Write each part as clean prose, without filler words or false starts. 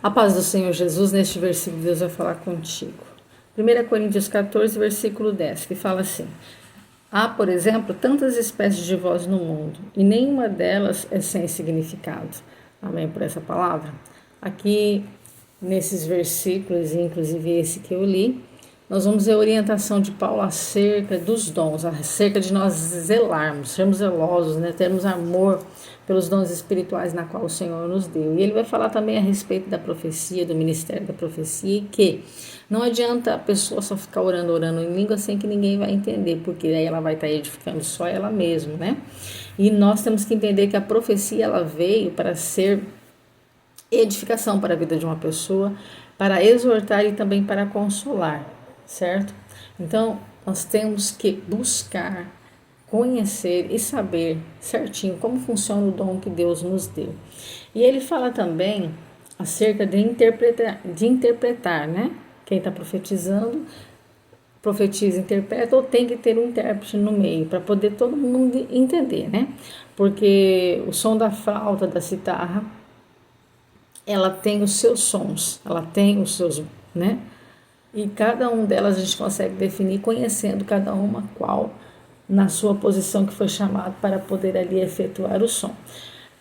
A paz do Senhor Jesus, neste versículo, Deus vai falar contigo. 1 Coríntios 14, versículo 10, que fala assim: há, por exemplo, tantas espécies de voz no mundo, e nenhuma delas é sem significado. Amém por essa palavra? Aqui, nesses versículos, inclusive esse que eu li, nós vamos ver a orientação de Paulo acerca dos dons, acerca de nós zelarmos, sermos zelosos, termos amor pelos dons espirituais na qual o Senhor nos deu. E ele vai falar também a respeito da profecia, do ministério da profecia, e que não adianta a pessoa só ficar orando em língua sem que ninguém vai entender, porque aí ela vai estar edificando só ela mesma, né? E nós temos que entender que a profecia, ela veio para ser edificação para a vida de uma pessoa, para exortar e também para consolar, certo? Então, nós temos que buscar, conhecer e saber certinho como funciona o dom que Deus nos deu. E ele fala também acerca de interpretar, né? Quem está profetizando, profetiza, interpreta, ou tem que ter um intérprete no meio, para poder todo mundo entender, né? Porque o som da flauta, da citarra, ela tem os seus sons, ela tem os seus, né? E cada um delas a gente consegue definir conhecendo cada uma qual na sua posição que foi chamado para poder ali efetuar o som.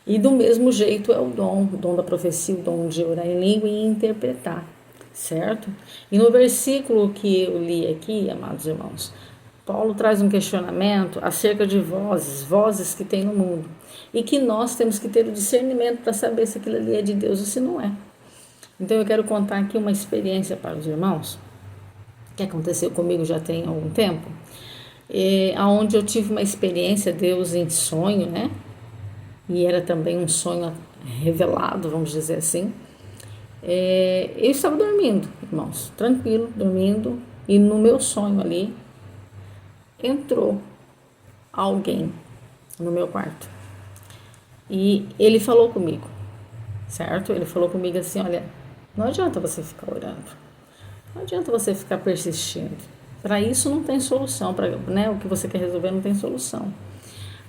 E do mesmo jeito é o dom da profecia, o dom de orar em língua e interpretar, certo? E no versículo que eu li aqui, amados irmãos, Paulo traz um questionamento acerca de vozes que tem no mundo, e que nós temos que ter o discernimento para saber se aquilo ali é de Deus ou se não é. Então eu quero contar aqui uma experiência para os irmãos, que aconteceu comigo já tem algum tempo, onde eu tive uma experiência, Deus em sonho, né? E era também um sonho revelado, vamos dizer assim. Eu estava dormindo, irmãos, tranquilo, dormindo, e no meu sonho ali, entrou alguém no meu quarto. E ele falou comigo, certo? Ele falou comigo assim: olha, não adianta você ficar orando, não adianta você ficar persistindo. Para isso não tem solução, o que você quer resolver não tem solução.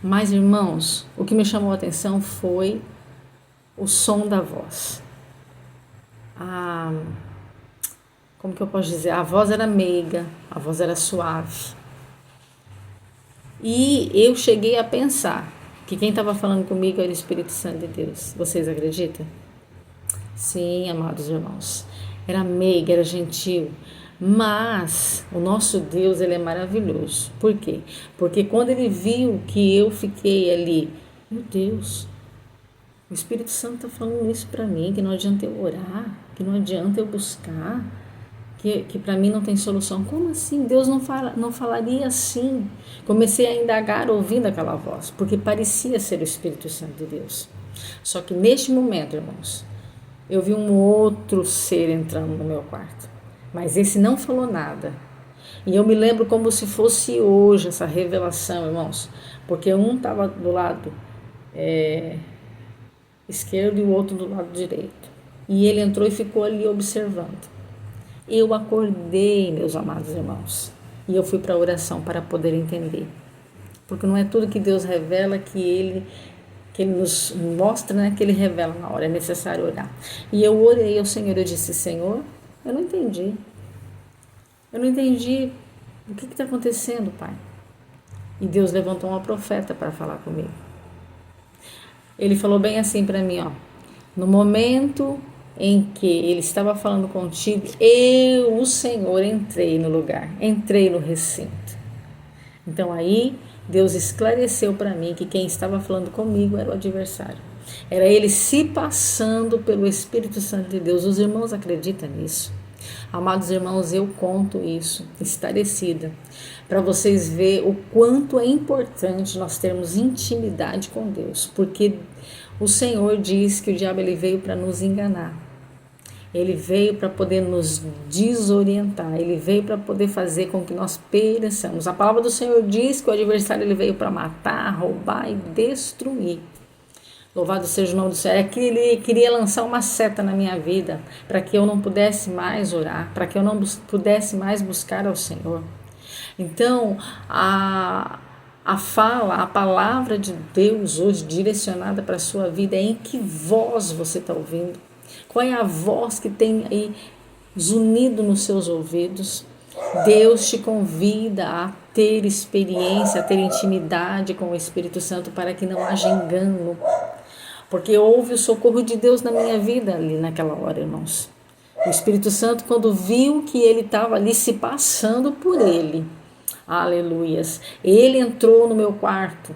Mas, irmãos, o que me chamou a atenção foi o som da voz. Como que eu posso dizer? A voz era meiga, a voz era suave. E eu cheguei a pensar que quem estava falando comigo era o Espírito Santo de Deus. Vocês acreditam? Sim, amados irmãos. Era meiga, era gentil. Mas o nosso Deus, ele é maravilhoso. Por quê? Porque quando ele viu que eu fiquei ali, meu Deus, o Espírito Santo está falando isso para mim, que não adianta eu orar, que não adianta eu buscar, que para mim não tem solução. Como assim? Deus não falaria assim. Comecei a indagar ouvindo aquela voz, porque parecia ser o Espírito Santo de Deus. Só que neste momento, irmãos, eu vi um outro ser entrando no meu quarto. Mas esse não falou nada. E eu me lembro como se fosse hoje essa revelação, irmãos. Porque um estava do lado esquerdo e o outro do lado direito. E ele entrou e ficou ali observando. Eu acordei, meus amados irmãos. E eu fui para a oração para poder entender. Porque não é tudo que Deus revela que Ele nos mostra, né, que Ele revela na hora. É necessário orar. E eu orei ao Senhor, eu disse: Senhor, eu não entendi. Eu não entendi o que está acontecendo, Pai. E Deus levantou uma profeta para falar comigo. Ele falou bem assim para mim, ó: no momento em que ele estava falando contigo, eu, o Senhor, entrei no lugar, entrei no recinto. Então aí Deus esclareceu para mim que quem estava falando comigo era o adversário. Era ele se passando pelo Espírito Santo de Deus. Os irmãos acreditam nisso? Amados irmãos, eu conto isso, esclarecida, para vocês verem o quanto é importante nós termos intimidade com Deus, porque o Senhor diz que o diabo ele veio para nos enganar, ele veio para poder nos desorientar, ele veio para poder fazer com que nós pereçamos. A palavra do Senhor diz que o adversário ele veio para matar, roubar e destruir. Louvado seja o nome do Senhor. É que ele queria lançar uma seta na minha vida para que eu não pudesse mais orar, para que eu não pudesse mais buscar ao Senhor. Então, a palavra de Deus hoje direcionada para a sua vida é em que voz você está ouvindo. Qual é a voz que tem aí zunido nos seus ouvidos? Deus te convida a ter experiência, a ter intimidade com o Espírito Santo para que não haja engano. Porque houve o socorro de Deus na minha vida ali naquela hora, irmãos. O Espírito Santo, quando viu que ele estava ali se passando por ele, aleluias, ele entrou no meu quarto.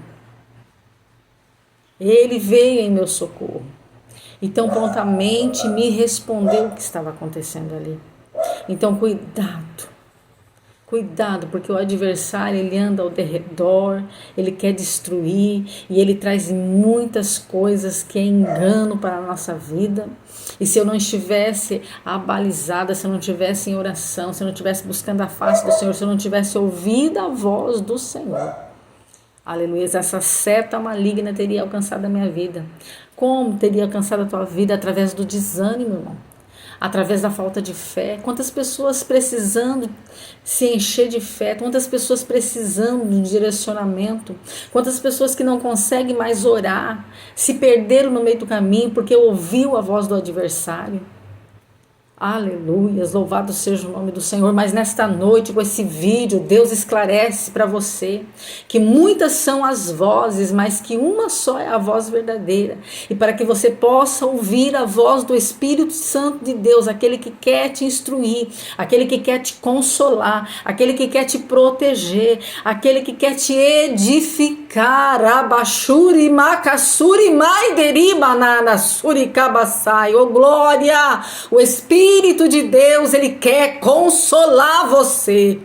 Ele veio em meu socorro. Então, prontamente me respondeu o que estava acontecendo ali. Então, cuidado, porque o adversário, ele anda ao derredor, ele quer destruir e ele traz muitas coisas que é engano para a nossa vida. E se eu não estivesse abalizada, se eu não estivesse em oração, se eu não estivesse buscando a face do Senhor, se eu não tivesse ouvido a voz do Senhor, aleluia, essa seta maligna teria alcançado a minha vida. Como teria alcançado a tua vida? Através do desânimo, irmão. Através da falta de fé. Quantas pessoas precisando se encher de fé, quantas pessoas precisando de direcionamento, quantas pessoas que não conseguem mais orar, se perderam no meio do caminho porque ouviu a voz do adversário. Aleluias, louvado seja o nome do Senhor. Mas nesta noite, com esse vídeo, Deus esclarece para você que muitas são as vozes, mas que uma só é a voz verdadeira. E para que você possa ouvir a voz do Espírito Santo de Deus, aquele que quer te instruir, aquele que quer te consolar, aquele que quer te proteger, aquele que quer te edificar. Abashuri makasuri maideri banana suri kabasai. Oh glória! O Espírito de Deus, ele quer consolar você.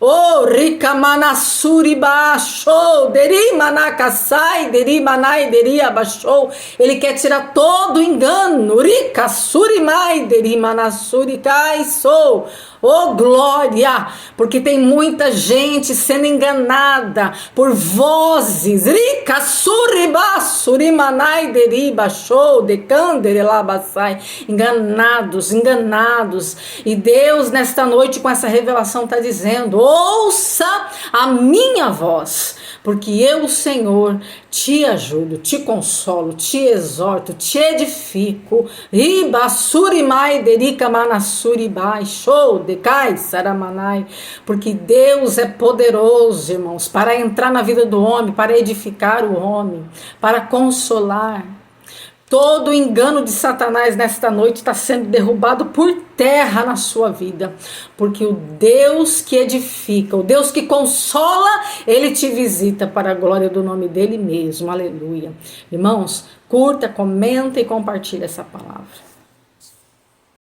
Oh, Rikamanassuri baixou, Derimanakasai, Derimanai, Deriabaixou. Ele quer tirar todo o engano. Rikassuri mai, Derimanassuri kaisou. Oh glória, porque tem muita gente sendo enganada por vozes, enganados, e Deus nesta noite com essa revelação está dizendo, ouça a minha voz, porque eu, Senhor, te ajudo, te consolo, te exorto, te edifico, porque Deus é poderoso, irmãos, para entrar na vida do homem, para edificar o homem, para consolar. Todo o engano de Satanás nesta noite está sendo derrubado por terra na sua vida, porque o Deus que edifica, o Deus que consola, ele te visita para a glória do nome dele mesmo, aleluia. Irmãos, curta, comenta e compartilha essa palavra.